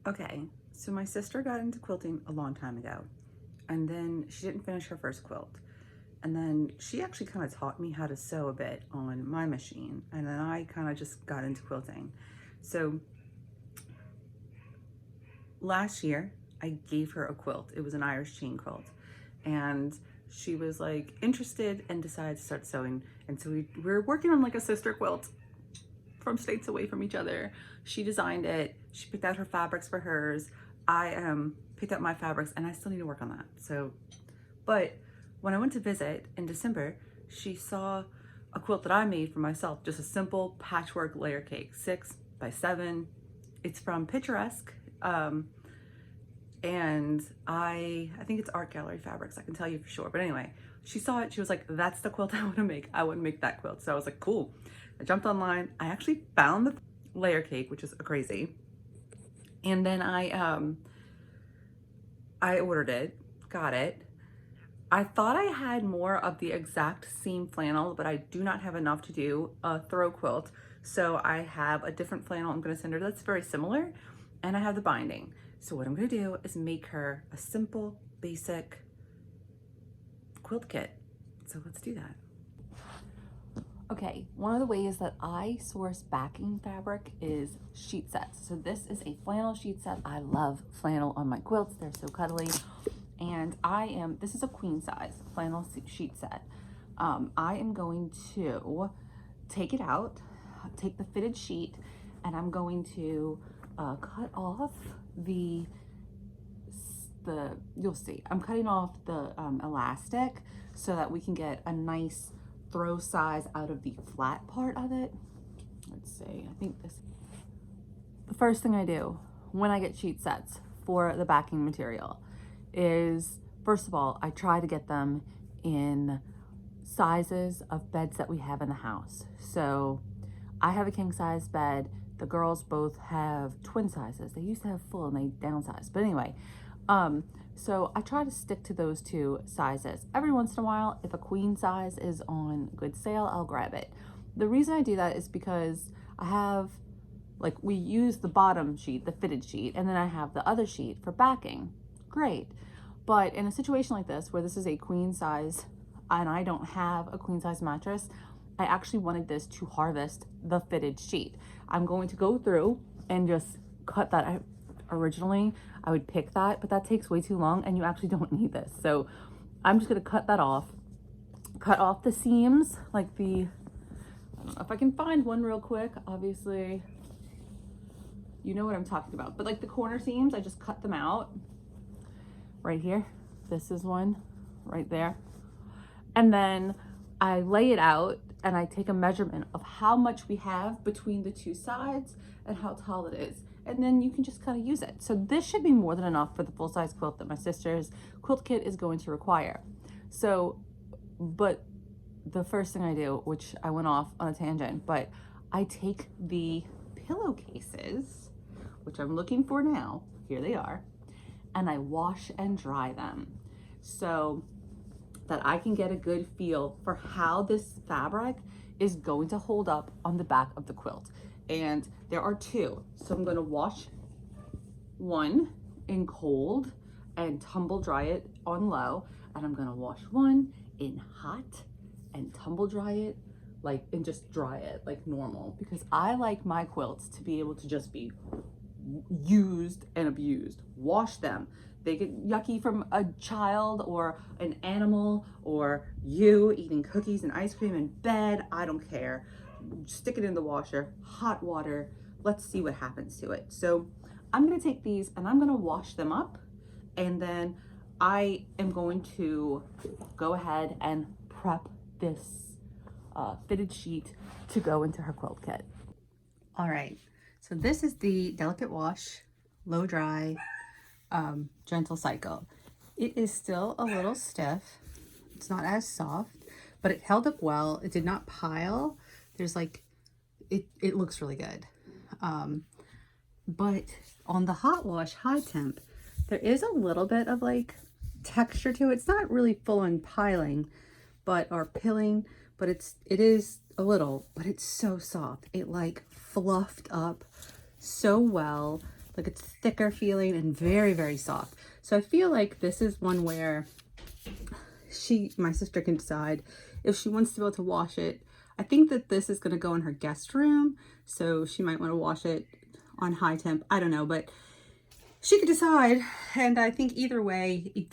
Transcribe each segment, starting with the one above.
Okay, so my sister got into quilting a long time ago, and then she didn't finish her first quilt. And then she actually kind of taught me how to sew a bit on my machine, and then I kind of just got into quilting. So last year, I gave her a quilt. It was an Irish chain quilt, and she was like interested and decided to start sewing. And so we were working on like a sister quilt from states away from each other. She designed it. She picked out her fabrics for hers. I picked out my fabrics, and I still need to work on that. So, but when I went to visit in December, she saw a quilt that I made for myself, just a simple patchwork layer cake, 6x7. It's from Picturesque, and I think it's Art Gallery Fabrics. I can tell you for sure. But anyway, she saw it. She was like, "That's the quilt I want to make. I want to make that quilt." So I was like, "Cool." I jumped online. I actually found the layer cake, which is crazy, and then I ordered it, got it. I thought I had more of the exact same flannel, but I do not have enough to do a throw quilt. So I have a different flannel I'm gonna send her that's very similar, and I have the binding. So what I'm gonna do is make her a simple, basic quilt kit. So let's do that. Okay, one of the ways that I source backing fabric is sheet sets. So this is a flannel sheet set. I love flannel on my quilts. They're so cuddly. And this is a queen size flannel sheet set. I am going to take it out, take the fitted sheet, and I'm going to cut off you'll see, I'm cutting off the elastic so that we can get a nice throw size out of the flat part of it. Let's see, the first thing I do when I get sheet sets for the backing material is, first of all, I try to get them in sizes of beds that we have in the house. So I have a king size bed. The girls both have twin sizes. They used to have full and they downsized. But anyway, so I try to stick to those two sizes. Every once in a while, if a queen size is on good sale, I'll grab it. The reason I do that is because I have, like, we use the bottom sheet, the fitted sheet, and then I have the other sheet for backing. Great. But in a situation like this, where this is a queen size and I don't have a queen size mattress, I actually wanted this to harvest the fitted sheet. I'm going to go through and just cut that. Originally, I would pick that, but that takes way too long and you actually don't need this. So I'm just gonna cut that off. Cut off the seams, like I don't know if I can find one real quick. Obviously, you know what I'm talking about. But like the corner seams, I just cut them out. Right here, this is one right there. And then I lay it out and I take a measurement of how much we have between the two sides and how tall it is. And then you can just kind of use it. So this should be more than enough for the full-size quilt that my sister's quilt kit is going to require. So, but the first thing I do, which I went off on a tangent, but I take the pillowcases, which I'm looking for now, here they are, and I wash and dry them so that I can get a good feel for how this fabric is going to hold up on the back of the quilt. And there are two. So I'm gonna wash one in cold and tumble dry it on low. And I'm gonna wash one in hot and tumble dry it, and just dry it like normal, because I like my quilts to be able to just be used and abused. Wash them. They get yucky from a child or an animal or you eating cookies and ice cream in bed. I don't care. Stick it in the washer, hot water. Let's see what happens to it. So I'm going to take these and I'm going to wash them up. And then I am going to go ahead and prep this fitted sheet to go into her quilt kit. All right. So this is the Delicate Wash, Low Dry, Gentle Cycle. It is still a little stiff. It's not as soft, but it held up well. It did not pile. There's it looks really good. But on the hot wash, high temp, there is a little bit of texture to it. It's not really full on piling, or pilling, but it is a little, but it's so soft. It fluffed up so well. Like it's thicker feeling and very, very soft. So I feel like this is one where my sister can decide if she wants to be able to wash it. I think that this is going to go in her guest room, so she might want to wash it on high temp. I don't know, but she could decide. And I think either way,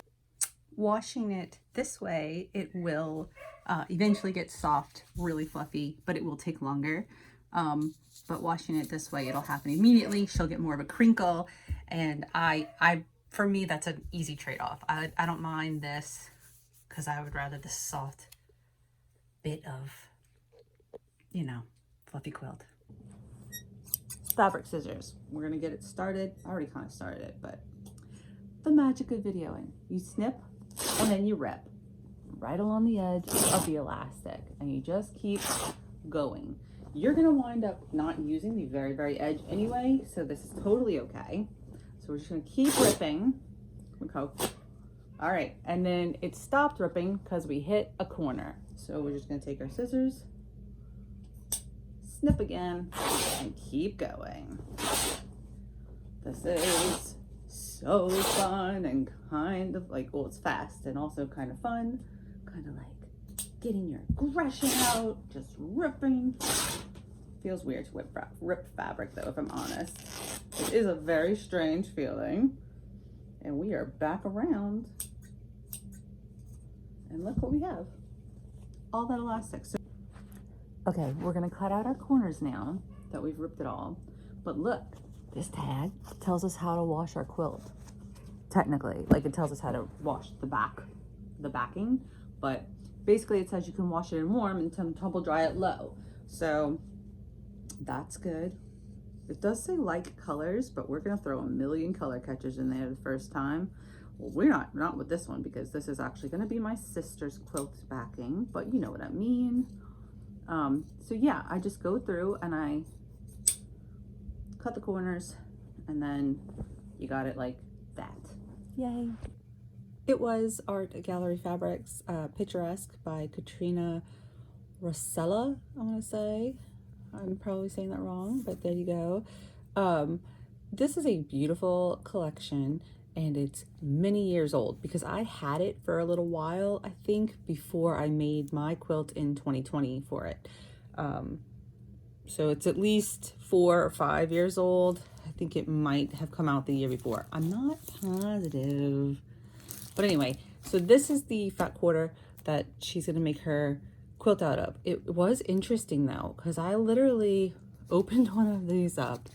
washing it this way, it will eventually get soft, really fluffy, but it will take longer. But washing it this way, it'll happen immediately. She'll get more of a crinkle, and for me, that's an easy trade-off. I don't mind this because I would rather the soft bit of, you know, fluffy quilt. Fabric scissors. We're gonna get it started. I already kind of started it, but the magic of videoing. You snip and then you rip right along the edge of the elastic, and you just keep going. You're gonna wind up not using the very, very edge anyway, so this is totally okay. So we're just gonna keep ripping. Okay. All right, and then it stopped ripping because we hit a corner. So we're just gonna take our scissors, snip again, and keep going. This is so fun and kind of like, well, it's fast and also kind of fun, kind of like getting your aggression out, just ripping. Feels weird to rip fabric though, if I'm honest. It is a very strange feeling. And we are back around. And look what we have. All that elastic. So, okay, we're gonna cut out our corners now that we've ripped it all. But look, this tag tells us how to wash our quilt. Technically, like it tells us how to wash the backing, but basically it says you can wash it in warm and tumble dry it low. So that's good. It does say like colors, but we're gonna throw a million color catchers in there the first time. Well, we're not with this one because this is actually gonna be my sister's quilt backing, but you know what I mean. So yeah, I just go through and I cut the corners, and then you got it like that. Yay. It was Art Gallery Fabrics, Picturesque by Katrina Rossella, I want to say. I'm probably saying that wrong, but there you go. This is a beautiful collection, and it's many years old because I had it for a little while, I think, before I made my quilt in 2020 for it. So it's at least 4 or 5 years old. I think it might have come out the year before. I'm not positive. But anyway, so this is the fat quarter that she's gonna make her quilt out of. It was interesting though, because I literally opened one of these up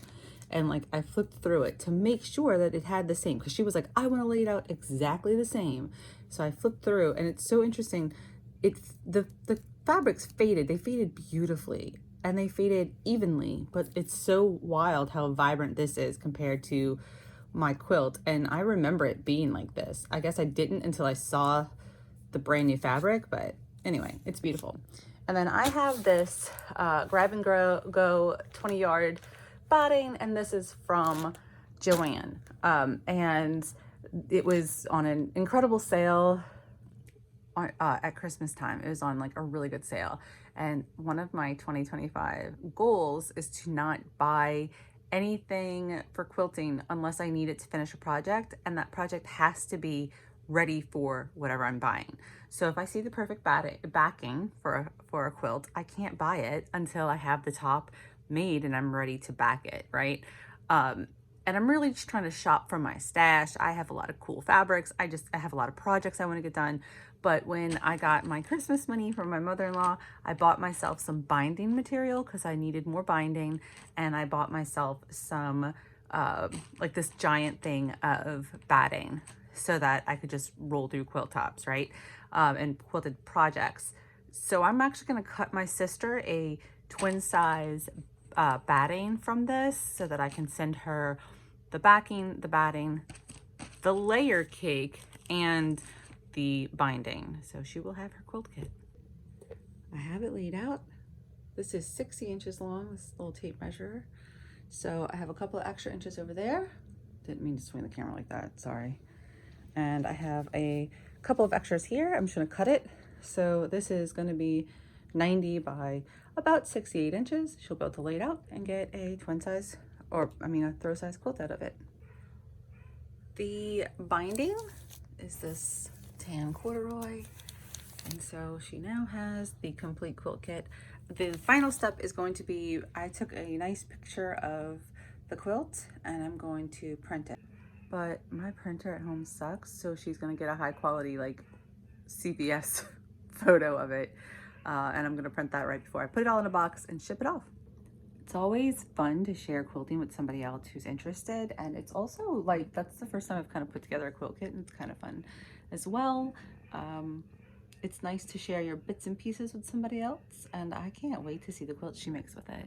and like I flipped through it to make sure that it had the same, because she was like, I want to lay it out exactly the same. So I flipped through, and it's so interesting. It's the fabrics faded. They faded beautifully and they faded evenly, but it's so wild how vibrant this is compared to my quilt. And I remember it being like this. I guess I didn't until I saw the brand new fabric, but anyway, it's beautiful. And then I have this grab and go 20-yard batting, and this is from Joann. And it was on an incredible sale at Christmas time. It was on like a really good sale. And one of my 2025 goals is to not buy anything for quilting unless I need it to finish a project, and that project has to be ready for whatever I'm buying. So if I see the perfect backing for a quilt, I can't buy it until I have the top made and I'm ready to back it, right? And I'm really just trying to shop from my stash. I have a lot of cool fabrics. I have a lot of projects I want to get done. But when I got my Christmas money from my mother-in-law, I bought myself some binding material because I needed more binding. And I bought myself some, like this giant thing of batting so that I could just roll through quilt tops, right? And quilted projects. So I'm actually going to cut my sister a twin size batting from this so that I can send her the backing, the batting, the layer cake, and the binding. So she will have her quilt kit. I have it laid out. This is 60 inches long, this little tape measure. So I have a couple of extra inches over there. Didn't mean to swing the camera like that, sorry. And I have a couple of extras here. I'm just gonna cut it. So this is gonna be 90 by about 68 inches. She'll be able to lay it out and get a twin size or I mean a throw size quilt out of it. The binding is this tan corduroy, and so she now has the complete quilt kit. The final step is going to be, I took a nice picture of the quilt and I'm going to print it. But my printer at home sucks, so she's gonna get a high quality like CVS photo of it. And I'm gonna print that right before I put it all in a box and ship it off. It's always fun to share quilting with somebody else who's interested, and it's also like, that's the first time I've kind of put together a quilt kit, and it's kind of fun as well. It's nice to share your bits and pieces with somebody else, and I can't wait to see the quilt she makes with it.